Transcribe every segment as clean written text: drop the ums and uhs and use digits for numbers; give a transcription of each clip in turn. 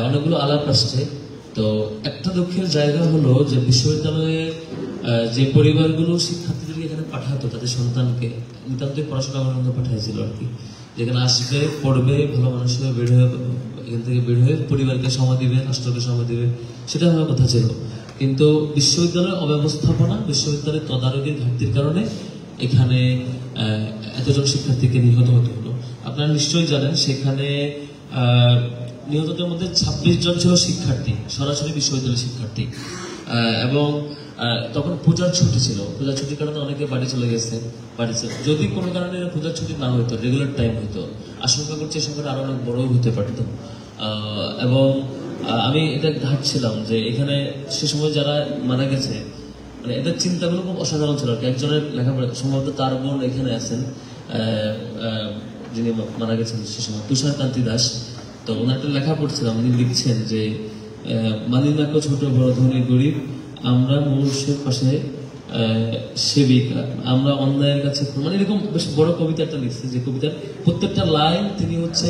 অনেকগুলো আলাপ আসছে। তো একটা দুঃখের জায়গা হলো যে বিশ্ববিদ্যালয়ে যে পরিবারগুলো শিক্ষার্থীদেরকে এখানে পাঠাতো তাদের সন্তানকে নিতান্তই পড়াশোনা করার জন্য পাঠাইছিল আর কি, যেখানে আসবে পড়বে ভালো মানুষ হয়ে বের হয়ে এখান থেকে বের হয়ে পরিবারকে সময় দিবে, রাষ্ট্রকে সময় দিবে, সেটা হওয়ার কথা ছিল। কিন্তু বিশ্ববিদ্যালয়ের অব্যবস্থাপনা, বিশ্ববিদ্যালয়ের তদারকির ঘাটতির কারণে এখানে এতজন শিক্ষার্থীকে নিহত হতে হলো। আপনারা নিশ্চয়ই জানেন সেখানে নিহতদের মধ্যে 26 জন ছিল শিক্ষার্থী, সরাসরি বিশ্ববিদ্যালয়ের শিক্ষার্থী। এবং তখন পূজার ছুটি ছিল, পূজার ছুটির কারণে অনেকে বাড়ি চলে গেছে। যদি কোনো কারণে পূজার ছুটি না হইতো, রেগুলার টাইম হইতো, আশঙ্কা করছি এই সংখ্যাটা আরো অনেক বড় হতে পারত। এবং আমি এটা ঘাটছিলাম যে এখানে সে সময় যারা মারা গেছে মানে এদের চিন্তাগুলো খুব অসাধারণ ছিল। একজনের লেখাপড়া সম্ভবত তার বোন এখানে আছেন, যিনি মারা গেছেন সে সময়, তুষারকান্তি দাস। তো ওনার একটা লেখা পড়ছিলাম, উনি লিখছেন যে মালিনাকে ছোট বড় ধনী গরিব আমরা মনুষ্যের পাশে সেবিকা, আমরা অন্যায়ের কাছে, মানে এরকম বেশ বড় কবিতা একটা লিখছে, যে কবিতার প্রত্যেকটা লাইন তিনি হচ্ছে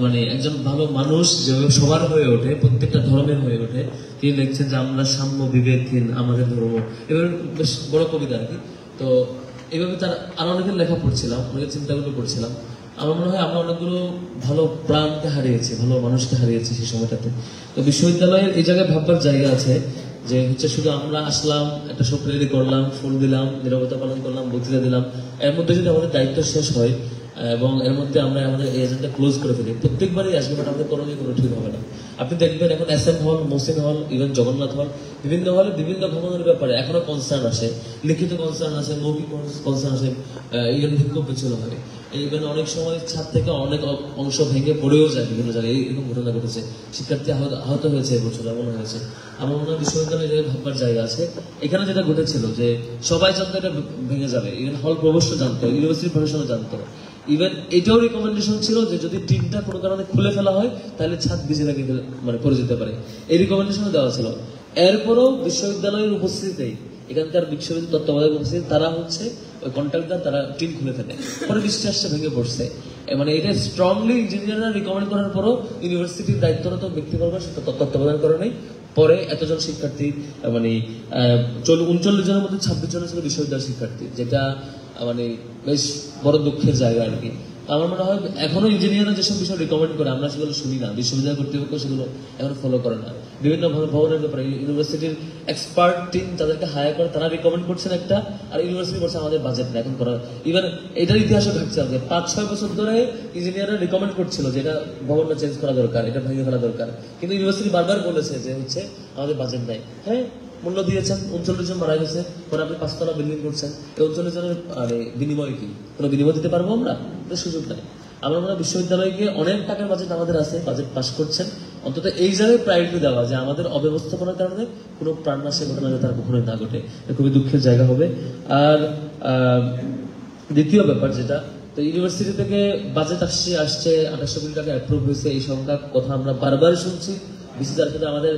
মানে একজন ভালো মানুষ যেভাবে সবার হয়ে ওঠে, প্রত্যেকটা ধর্মের হয়ে ওঠে, তিনি লিখছেন যে আমরা সাম্য বিবেকহীন আমাদের ধর্ম, এবার বেশ বড় কবিতা আর কি। তো এইভাবে তার আরো অনেকের লেখা পড়ছিলাম, অনেকের চিন্তাগুলো পড়ছিলাম। আমার মনে হয় আমরা অনেকগুলো ভালো প্রাণকে হারিয়েছি, ভালো মানুষকে হারিয়েছি সেই সময়টাতে। তো বিশ্ববিদ্যালয়ের এই জায়গায় ভাববার জায়গা আছে যে হচ্ছে শুধু আমরা আসলাম, একটা শোক রেডি করলাম, ফুল দিলাম, নিরবতা পালন করলাম, বক্তৃতা দিলাম, এর মধ্যে যদি আমাদের দায়িত্ব শেষ হয় এবং এর মধ্যে আমরা আমাদের এই এজেন্টটা ক্লোজ করে ফেলি, প্রত্যেকবারই আসবে, বাট আমাদের করণীয় কোনো ঠিক হবে না। আপনি দেখবেন এখন SM হল, মহসিন হল, ইভেন জগন্নাথ হল, বিভিন্ন হলে বিভিন্ন ভ্রমণের ব্যাপারে এখনো কনসার্ন আসে, লিখিত কনসার্ন আসে, মৌখিক কনসার্ন আসে, ইভেন বিক্ষোভ মিছিল হয়। ইভেন অনেক সময় ছাদ থেকে অনেক অংশ ভেঙে পড়েও যায় বিভিন্ন জায়গায়, এরকম ঘটনা ঘটেছে, শিক্ষার্থী আহত হয়েছে এবছর, এমন হয়েছে। আমার মনে হয় বিশ্ববিদ্যালয়ে জায়গায় ভাববার জায়গা আছে। এখানে যেটা ঘটেছিল যে সবাই জানতো এটা ভেঙে যাবে, ইভেন হল প্রভোস্ট জানতো, ইউনিভার্সিটি প্রশাসনও জানতো। ইভেন এটাও রিকমেন্ডেশন ছিল যে যদি টিনটা কোনো কারণে খুলে ফেলা হয় তাহলে ছাদ ভিজে লাগে, মানে পড়ে যেতে পারে, এই রিকমেন্ডেশনও দেওয়া ছিল। এরপরও বিশ্ববিদ্যালয়ের উপস্থিতিতেই, এখানকার বিশ্ববিদ্যালয় তত্ত্বাবধায়ক উপস্থিতি, তারা হচ্ছে ওই কন্ট্রাক্টর, তারা টিন খুলে ফেলে, পরে বিশ্বাসটা ভেঙে পড়ছে। মানে এটা স্ট্রংলি ইঞ্জিনিয়াররা রিকমেন্ড করার পরও ইউনিভার্সিটির দায়িত্বরত ব্যক্তিবর্গ সেটা তত্ত্বাবধান করে নাই। পরে এতজন শিক্ষার্থী, মানে 39 জনের মধ্যে 26 জন ছিল বিশ্ববিদ্যালয় শিক্ষার্থী, যেটা মানে বেশ বড় দুঃখের জায়গা আর কি। আমার মনে হয় এখনো ইঞ্জিনিয়াররা যেসব বিষয় রিকমেন্ড করে আমরা সেগুলো শুনি না, বিশ্ববিদ্যালয় কর্তৃপক্ষ সেগুলো এখন ফলো করে না। বিভিন্ন ভবনের ব্যাপারে ইউনিভার্সিটির এক্সপার্ট টিম তাদেরকে হায়ার করে, তারা রিকমেন্ড করছেন একটা, আর ইউনিভার্সিটি করছে আমাদের বাজেট না এখন করার। ইভেন এটার ইতিহাসও ঘটছে যে 5-6 বছর ধরে ইঞ্জিনিয়াররা রিকমেন্ড করছিল যে এটা ভবনটা চেঞ্জ করা দরকার, এটা ভেঙে ফেলা দরকার, কিন্তু ইউনিভার্সিটি বারবার বলেছে যে হচ্ছে আমাদের বাজেট নাই। হ্যাঁ, মূল্য দিয়েছেন, 39 জন মারা গেছে, পরে আপনি 5 তলা বিল্ডিং করছেন, এই 39 জনের বিনিময় কি কোনো বিনিময় দিতে পারবো আমরা? সুযোগ নাই। আমরা মনে হয় বিশ্ববিদ্যালয়কে অনেক টাকার বাজেট আমাদের আছে, বাজেট পাস করছেন, অন্তত এই জায়গায় প্রায়োরিটি দেওয়া যে আমাদের অব্যবস্থাপনার কারণে কোনো প্রাণনাশের ঘটনা যাতে আর কখনোই না ঘটে, এটা খুবই দুঃখের জায়গা হবে। আর দ্বিতীয় ব্যাপার যেটা, তো ইউনিভার্সিটি থেকে বাজেট আসছে 2800 কোটি টাকা অ্যাপ্রুভ হয়েছে, এই সংখ্যা কথা আমরা বারবার শুনছি। বিসিসিআর সাথে আমাদের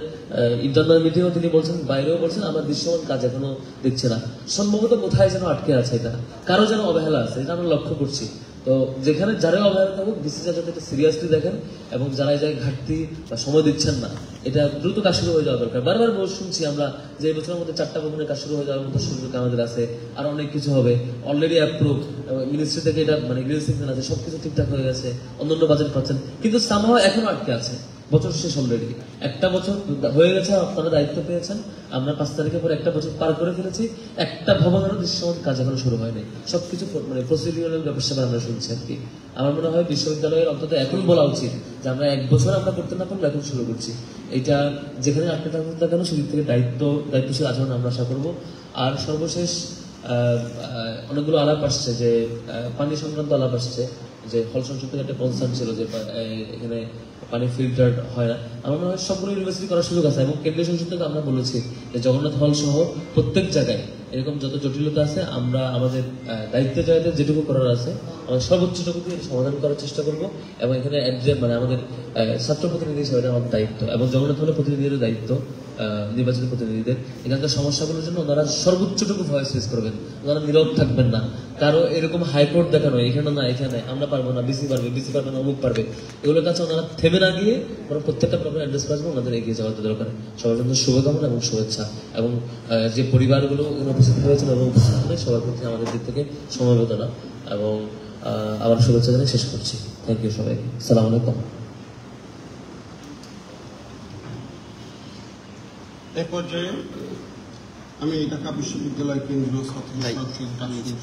ইন্টারনাল মিটিংও তিনি বলছেন, বাইরেও বলছেন, আমার দৃশ্যমান কাজ এখনো দেখছে না। সম্ভবত কোথায় যেন আটকে আছে, এটা কারো যেন অবহেলা আছে, এটা আমরা লক্ষ্য করছি। তো যেখানে যারা অবহেলা থাকুক, বিসিসিআর যাতে এটা সিরিয়াসলি দেখেন, এবং যারা এই জায়গায় ঘাটতি বা সময় দিচ্ছেন না, এটা দ্রুত কাজ শুরু হয়ে যাওয়া দরকার। বারবার শুনছি আমরা যে এই বছরের মধ্যে 4টা ভবনের কাজ শুরু হয়ে যাওয়ার মতো সুযোগ আমাদের আছে, আর অনেক কিছু হবে, অলরেডি অ্যাপ্রুভ, মিনিস্ট্রি থেকে এটা মানে গ্রিন সিগন্যাল আছে, সবকিছু ঠিকঠাক হয়ে গেছে, অন্যান্য বাজেট পাচ্ছেন, কিন্তু সামহাও এখনো আটকে আছে। বছর শেষ অলরেডি, একটা বছর হয়ে গেছে, আপনারা দায়িত্ব পেয়েছেন, আমরা 5 তারিখের পর একটা বছর পার করে ফেলেছি, একটা ভবনেরও দৃশ্যমান কাজ এখনো শুরু হয়নি, সবকিছু মানে প্রসিডিউরাল ব্যাপার আমরা শুনছি আর কি। আমার মনে হয় বিশ্ববিদ্যালয়ের অন্তত এখন বলা উচিত যে আমরা 1 বছর আমরা করতে না পারলে এখন শুরু করছি, এটা যেখানে আটকে থাকুন না কেন সেদিক থেকে দায়িত্বশীল আচরণ আমরা আশা করবো। আর সর্বশেষ অনেকগুলো আলাপ আসছে, যে পানি সংক্রান্ত আলাপ আসছে, যে হল সংসদের একটা কনসার্ন ছিল যে এখানে পানি ফিল্টার হয় না। আমার মনে হয় সবগুলো ইউনিভার্সিটি করার সুযোগ আছে, এবং কেন্দ্রীয় সংসদ থেকে আমরা বলেছি যে জগন্নাথ হল সহ প্রত্যেক জায়গায় এরকম যত জটিলতা আছে আমরা আমাদের দায়িত্বের জায়গাতে যেটুকু করার আছে আমরা সর্বোচ্চটুকু দিয়ে সমাধান করার চেষ্টা করবো। এবং এখানে মানে আমাদের ছাত্র প্রতিনিধি হিসেবে আমাদের দায়িত্ব, এবং জগন্নাথ হলের প্রতিনিধিদের দায়িত্ব নির্বাচিত প্রতিনিধিদের এখানকার সমস্যাগুলোর জন্য ওনারা সর্বোচ্চটুকু ভয়েস রেজ করবেন, ওনারা নীরব থাকবেন না। কারো এরকম হাইকোর্ট দেখানো এখানে না এখানে আমরা পারবো না, বিসি পারবে না, অমুক পারবে, এগুলোর কাছে ওনারা থেমে না গিয়ে ওরা প্রত্যেকটা প্রবলেম অ্যাড্রেস করবে, ওনাদের এগিয়ে যাওয়ার দরকার। সবার জন্য শুভকামনা এবং শুভেচ্ছা, এবং যে পরিবারগুলো উপস্থিত হয়েছিল এবং উপস্থিত হবে সবার প্রতি আমাদের দিক থেকে সমবেদনা এবং আবার শুভেচ্ছা জানিয়ে শেষ করছি। থ্যাংক ইউ সবাইকে, আসসালামু আলাইকুম। এ পর্যায়ে আমি ঢাকা বিশ্ববিদ্যালয় কেন্দ্রীয় ছাত্র সংসদ